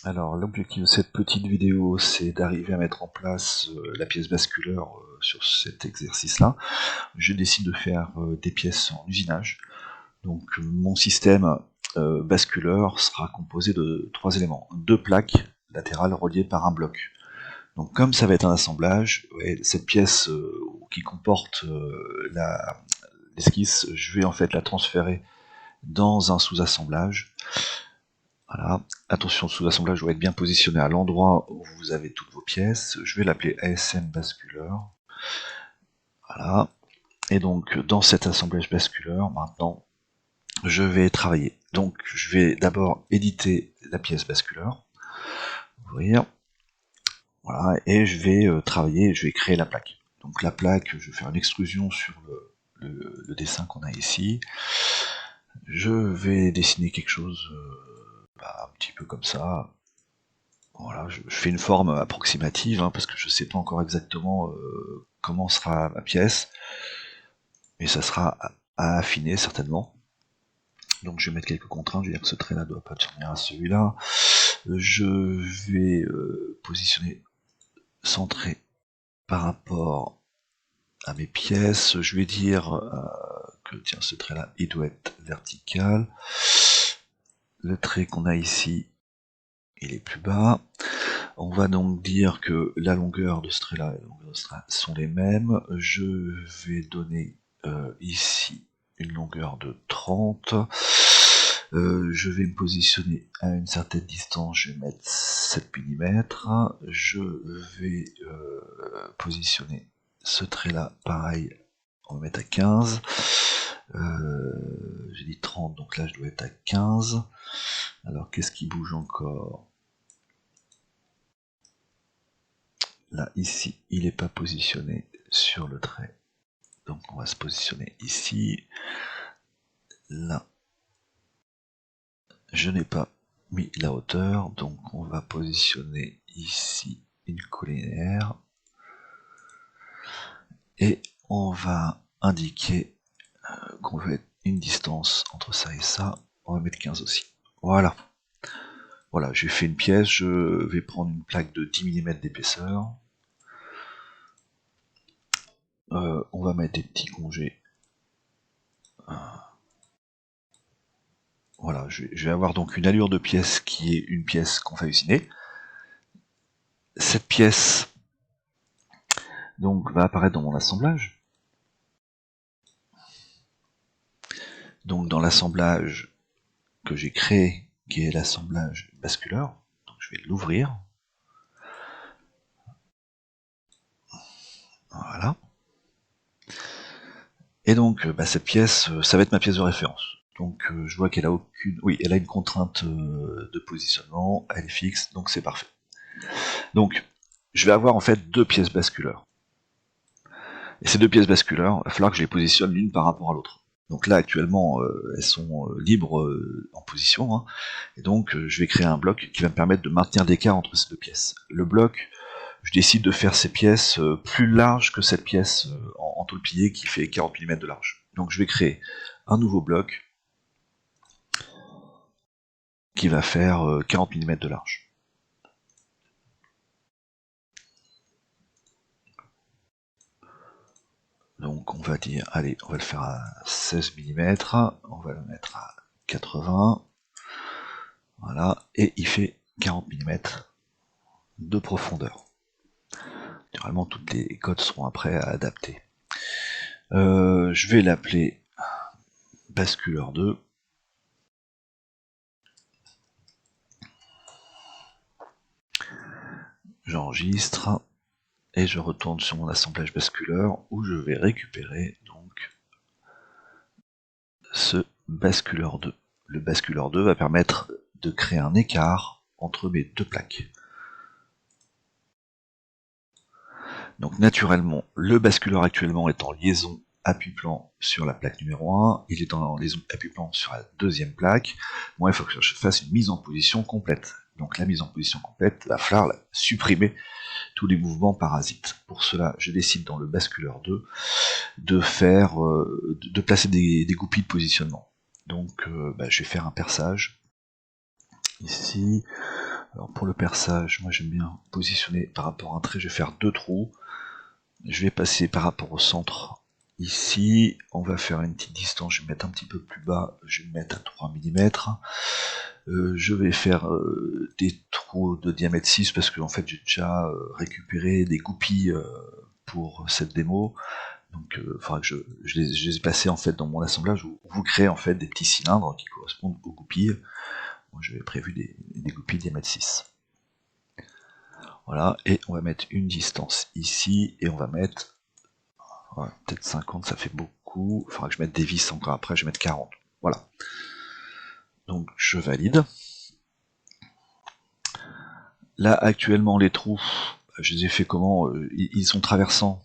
Alors l'objectif de cette petite vidéo, c'est d'arriver à mettre en place la pièce basculeur sur cet exercice-là. Je décide de faire des pièces en usinage. Donc mon système basculeur sera composé de 3 éléments. 2 plaques latérales reliées par un bloc. Donc comme ça va être un assemblage, cette pièce qui comporte l'esquisse, je vais en fait la transférer dans un sous-assemblage. Voilà. Attention, le sous-assemblage doit être bien positionné à l'endroit où vous avez toutes vos pièces. Je vais l'appeler ASM basculeur. Voilà. Et donc, dans cet assemblage basculeur, maintenant, je vais travailler. Donc, je vais d'abord éditer la pièce basculeur. Ouvrir. Voilà. Et je vais travailler, je vais créer la plaque. Donc, la plaque, je vais faire une extrusion sur le dessin qu'on a ici. Je vais dessiner quelque chose un petit peu comme ça. Voilà, je fais une forme approximative, parce que je ne sais pas encore exactement comment sera ma pièce, mais ça sera à affiner certainement. Donc je vais mettre quelques contraintes, je vais dire que ce trait-là ne doit pas tenir à celui-là. Je vais positionner centré par rapport à mes pièces. Je vais dire que tiens, ce trait-là, il doit être vertical. Le trait qu'on a ici, il est plus bas. On va donc dire que la longueur de ce trait-là et la longueur de ce trait sont les mêmes. Je vais donner ici une longueur de 30. Je vais me positionner à une certaine distance, je vais mettre 7 mm. Je vais positionner ce trait-là, pareil, on va mettre à 15. J'ai dit 30, donc là je dois être à 15. Alors qu'est-ce qui bouge encore ? Là, ici, il n'est pas positionné sur le trait. Donc on va se positionner ici. Là, je n'ai pas mis la hauteur, donc on va positionner ici une collinaire. Et on va indiquer qu'on veut une distance entre ça et ça. On va mettre 15 aussi. Voilà. Voilà, j'ai fait une pièce, je vais prendre une plaque de 10 mm d'épaisseur. On va mettre des petits congés. Voilà, je vais avoir donc une allure de pièce qui est une pièce qu'on va usiner. Cette pièce donc va apparaître dans mon assemblage. Donc dans l'assemblage que j'ai créé, qui est l'assemblage basculeur, donc je vais l'ouvrir. Voilà. Et donc cette pièce, ça va être ma pièce de référence. Donc je vois qu'elle a aucune. Oui, elle a une contrainte de positionnement, elle est fixe, donc c'est parfait. Donc, je vais avoir en fait 2 pièces basculeurs. Et ces 2 pièces basculeurs, il va falloir que je les positionne l'une par rapport à l'autre. Donc là, actuellement, elles sont libres en position, et donc je vais créer un bloc qui va me permettre de maintenir l'écart entre ces 2 pièces. Le bloc, je décide de faire ces pièces plus larges que cette pièce en tôle pliée qui fait 40 mm de large. Donc je vais créer un nouveau bloc qui va faire 40 mm de large. Donc on va dire, allez, on va le faire à 16 mm, on va le mettre à 80, voilà, et il fait 40 mm de profondeur. Naturellement, toutes les codes seront après à adapter. Je vais l'appeler basculeur 2. J'enregistre et je retourne sur mon assemblage basculeur où je vais récupérer donc ce basculeur 2. Le basculeur 2 va permettre de créer un écart entre mes 2 plaques. Donc naturellement, le basculeur actuellement est en liaison appui-plan sur la plaque numéro 1, il est en liaison appui-plan sur la deuxième plaque. Moi, il faut que je fasse une mise en position complète. Donc la mise en position complète va falloir supprimer tous les mouvements parasites. Pour cela, je décide dans le basculeur 2 de placer des goupilles de positionnement. Donc je vais faire un perçage ici. Alors pour le perçage, moi j'aime bien positionner par rapport à un trait, je vais faire 2 trous. Je vais passer par rapport au centre ici, on va faire une petite distance, je vais mettre un petit peu plus bas, je vais me mettre à 3 mm. Je vais faire des trous de diamètre 6 parce que en fait j'ai déjà récupéré des goupilles pour cette démo. Donc il faudra que je les ai placés en fait dans mon assemblage où vous créez en fait des petits cylindres qui correspondent aux goupilles. Moi j'avais prévu des goupilles diamètre 6. Voilà, et on va mettre une distance ici, et on va mettre, ouais, peut-être 50, ça fait beaucoup, il faudra que je mette des vis encore après, je vais mettre 40. Voilà. Donc je valide. Là actuellement les trous, je les ai fait comment, ils sont traversants.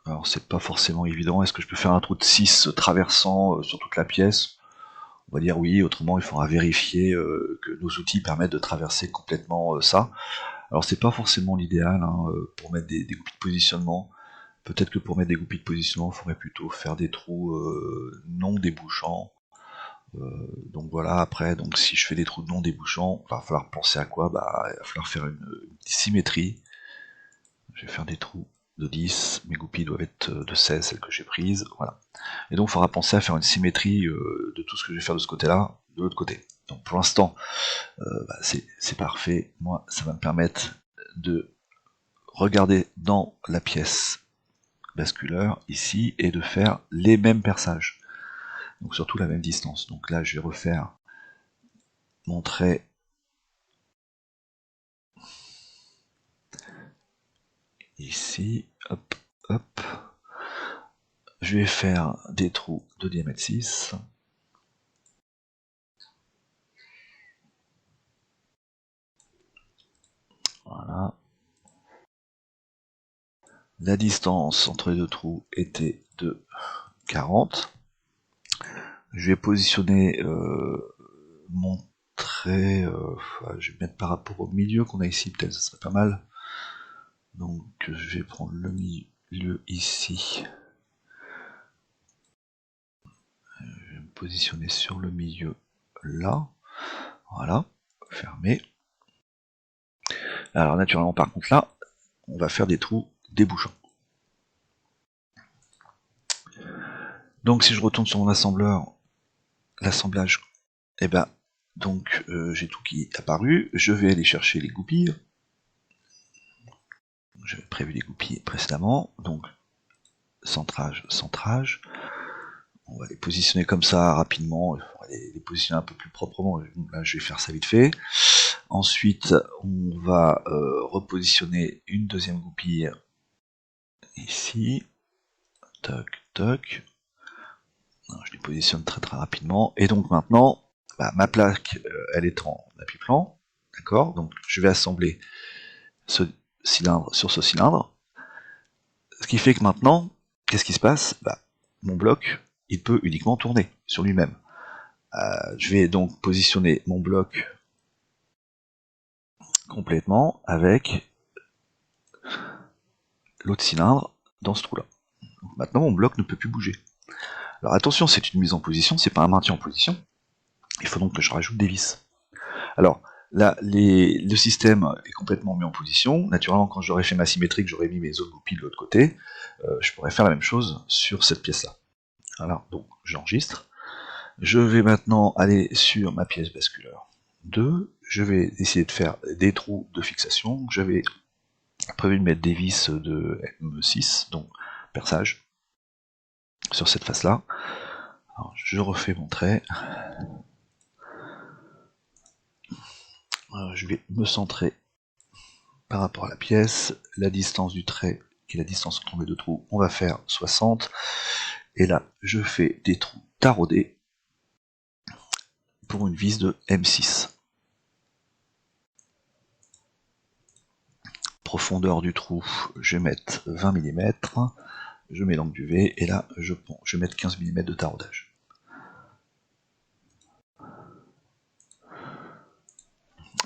Alors c'est pas forcément évident, est-ce que je peux faire un trou de 6 traversant sur toute la pièce? On va dire oui, autrement il faudra vérifier que nos outils permettent de traverser complètement ça. Alors c'est pas forcément l'idéal hein, pour mettre des goupilles de positionnement. Peut-être que pour mettre des goupilles de positionnement, il faudrait plutôt faire des trous non débouchants. Donc voilà, après, donc si je fais des trous non débouchants, il va falloir penser à quoi? Bah, il va falloir faire une symétrie. Je vais faire des trous de 10, mes goupilles doivent être de 16, celles que j'ai prises, voilà. Et donc il faudra penser à faire une symétrie de tout ce que je vais faire de ce côté-là, de l'autre côté. Donc pour l'instant, bah, c'est parfait. Moi, ça va me permettre de regarder dans la pièce basculeur ici et de faire les mêmes perçages. Donc surtout la même distance. Donc là, je vais refaire mon trait ici. Hop, hop. Je vais faire des trous de diamètre 6. Voilà. La distance entre les deux trous était de 40. Je vais positionner mon trait, je vais mettre par rapport au milieu qu'on a ici, peut-être ça serait pas mal. Donc je vais prendre le milieu ici. Je vais me positionner sur le milieu là. Voilà, fermé. Alors naturellement par contre là, on va faire des trous débouchants. Donc si je retourne sur mon assembleur, l'assemblage, et ben donc j'ai tout qui est apparu, je vais aller chercher les goupilles. J'avais prévu les goupilles précédemment, donc centrage, centrage. On va les positionner comme ça rapidement, il faudra les positionner un peu plus proprement, là je vais faire ça vite fait. Ensuite on va repositionner une deuxième goupille ici, toc toc. Je les positionne très très rapidement, et donc maintenant, bah, ma plaque, elle est en appui-plan, d'accord? Donc je vais assembler ce cylindre sur ce cylindre, ce qui fait que maintenant, qu'est-ce qui se passe? Bah, mon bloc, il peut uniquement tourner sur lui-même. Je vais donc positionner mon bloc complètement avec l'autre cylindre dans ce trou-là. Maintenant, mon bloc ne peut plus bouger. Alors attention, c'est une mise en position, c'est pas un maintien en position. Il faut donc que je rajoute des vis. Alors, là, le système est complètement mis en position. Naturellement, quand j'aurais fait ma symétrie, que j'aurais mis mes autres goupilles de l'autre côté, je pourrais faire la même chose sur cette pièce-là. Alors, donc, j'enregistre. Je vais maintenant aller sur ma pièce basculeur 2. Je vais essayer de faire des trous de fixation. J'avais prévu de mettre des vis de M6, donc perçage, sur cette face-là. Je refais mon trait. Je vais me centrer par rapport à la pièce. La distance du trait, qui est la distance entre les deux trous, on va faire 60. Et là, je fais des trous taraudés pour une vis de M6. Profondeur du trou, je vais mettre 20 mm. Je mets l'angle du V, et là, je vais mettre 15 mm de taraudage.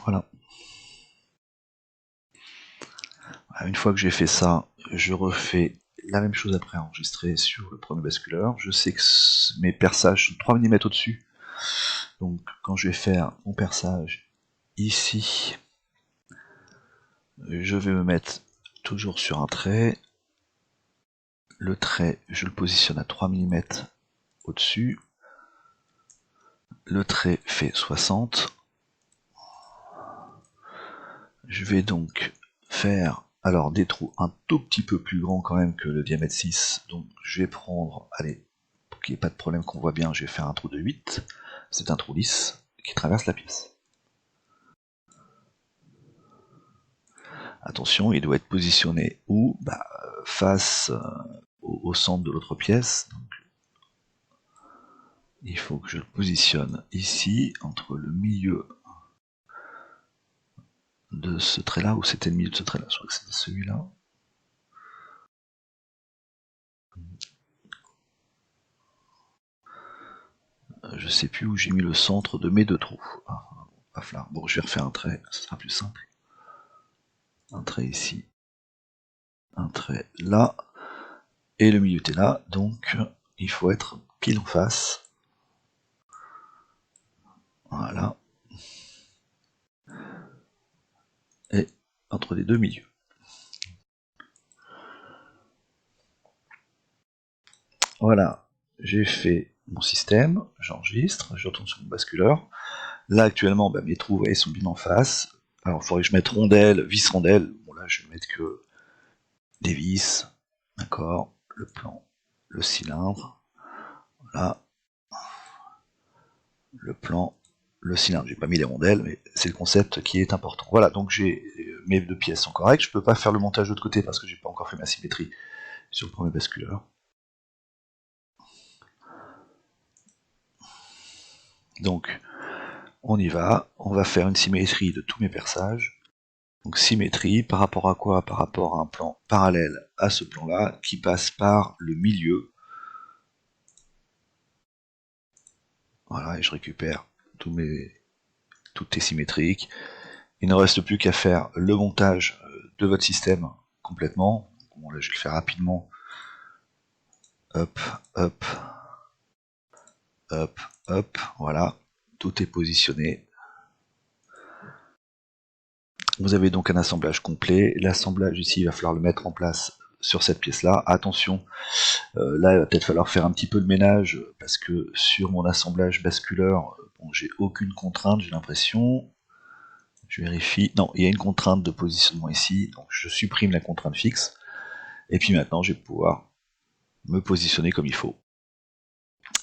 Voilà. Une fois que j'ai fait ça, je refais la même chose après enregistrer sur le premier basculeur. Je sais que mes perçages sont 3 mm au-dessus. Donc quand je vais faire mon perçage ici, je vais me mettre toujours sur un trait. Le trait, je le positionne à 3 mm au-dessus. Le trait fait 60. Je vais donc faire alors des trous un tout petit peu plus grands quand même que le diamètre 6. Donc je vais prendre, allez, pour qu'il n'y ait pas de problème qu'on voit bien, je vais faire un trou de 8. C'est un trou lisse qui traverse la pièce. Attention, il doit être positionné où? Face au centre de l'autre pièce. Donc, il faut que je le positionne ici, entre le milieu de ce trait-là, ou c'était le milieu de ce trait-là? Je crois que c'était celui-là. Je sais plus où j'ai mis le centre de mes deux trous. Bon, je vais refaire un trait, ce sera plus simple. Un trait ici, un trait là, et le milieu est là, donc il faut être pile en face. Voilà. Et entre les deux milieux. Voilà, j'ai fait mon système, j'enregistre, je retourne sur mon basculeur. Là actuellement, mes trous, vous voyez, sont bien en face. Alors il faudrait que je mette rondelle, vis rondelle. Bon là je vais mettre que des vis, d'accord, le plan, le cylindre, voilà, le plan, le cylindre. J'ai pas mis les rondelles, mais c'est le concept qui est important. Voilà, donc j'ai mes deux pièces sont correctes. Je peux pas faire le montage de l'autre côté parce que j'ai pas encore fait ma symétrie sur le premier basculeur. Donc on y va, on va faire une symétrie de tous mes perçages. Donc symétrie, par rapport à quoi? Par rapport à un plan parallèle à ce plan-là, qui passe par le milieu. Voilà, et je récupère tout est symétrique. Il ne reste plus qu'à faire le montage de votre système complètement. Bon, là je vais le faire rapidement. Hop, hop, hop, hop, voilà. Tout est positionné. Vous avez donc un assemblage complet. L'assemblage ici, il va falloir le mettre en place sur cette pièce-là. Attention, là il va peut-être falloir faire un petit peu de ménage, parce que sur mon assemblage basculeur, bon, j'ai aucune contrainte, j'ai l'impression. Je vérifie. Non, il y a une contrainte de positionnement ici, donc je supprime la contrainte fixe. Et puis maintenant, je vais pouvoir me positionner comme il faut.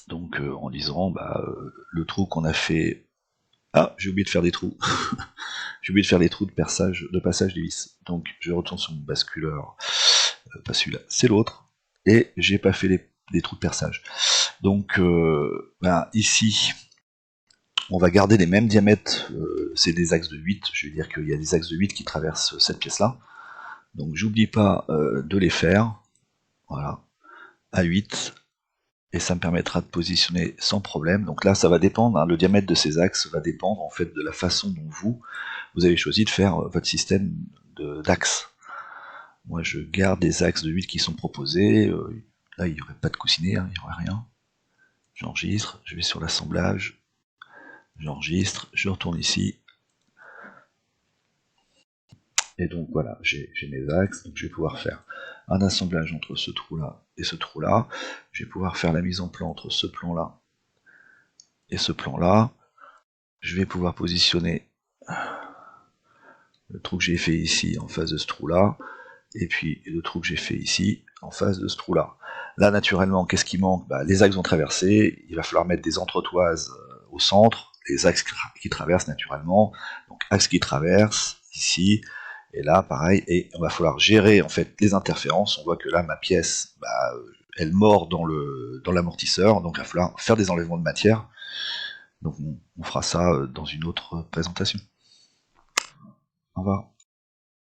Donc en disant, le trou qu'on a fait... Ah, j'ai oublié de faire des trous. J'ai oublié de faire les trous de passage des vis. Donc je retourne sur mon basculeur. Pas celui-là, c'est l'autre. Et j'ai pas fait les trous de perçage. Donc ici, on va garder les mêmes diamètres. C'est des axes de 8. Je veux dire qu'il y a des axes de 8 qui traversent cette pièce-là. Donc j'oublie pas de les faire. Voilà. À 8. Et ça me permettra de positionner sans problème. Donc là, ça va dépendre, hein, le diamètre de ces axes va dépendre en fait de la façon dont vous avez choisi de faire votre système d'axes. Moi, je garde des axes de 8 qui sont proposés. Là, il n'y aurait pas de coussinet, hein, il n'y aurait rien. J'enregistre, je vais sur l'assemblage, j'enregistre, je retourne ici. Et donc voilà, j'ai mes axes, donc je vais pouvoir faire un assemblage entre ce trou-là et ce trou-là. Je vais pouvoir faire la mise en plan entre ce plan-là et ce plan-là. Je vais pouvoir positionner le trou que j'ai fait ici en face de ce trou-là, et puis le trou que j'ai fait ici en face de ce trou-là. Là, naturellement, qu'est-ce qui manque? Les axes vont traverser, il va falloir mettre des entretoises au centre, les axes qui traversent naturellement, donc axe qui traverse, ici, et là, pareil, et on va falloir gérer en fait les interférences. On voit que là, ma pièce, elle mord dans l'amortisseur, donc il va falloir faire des enlèvements de matière. Donc on fera ça dans une autre présentation. Au revoir.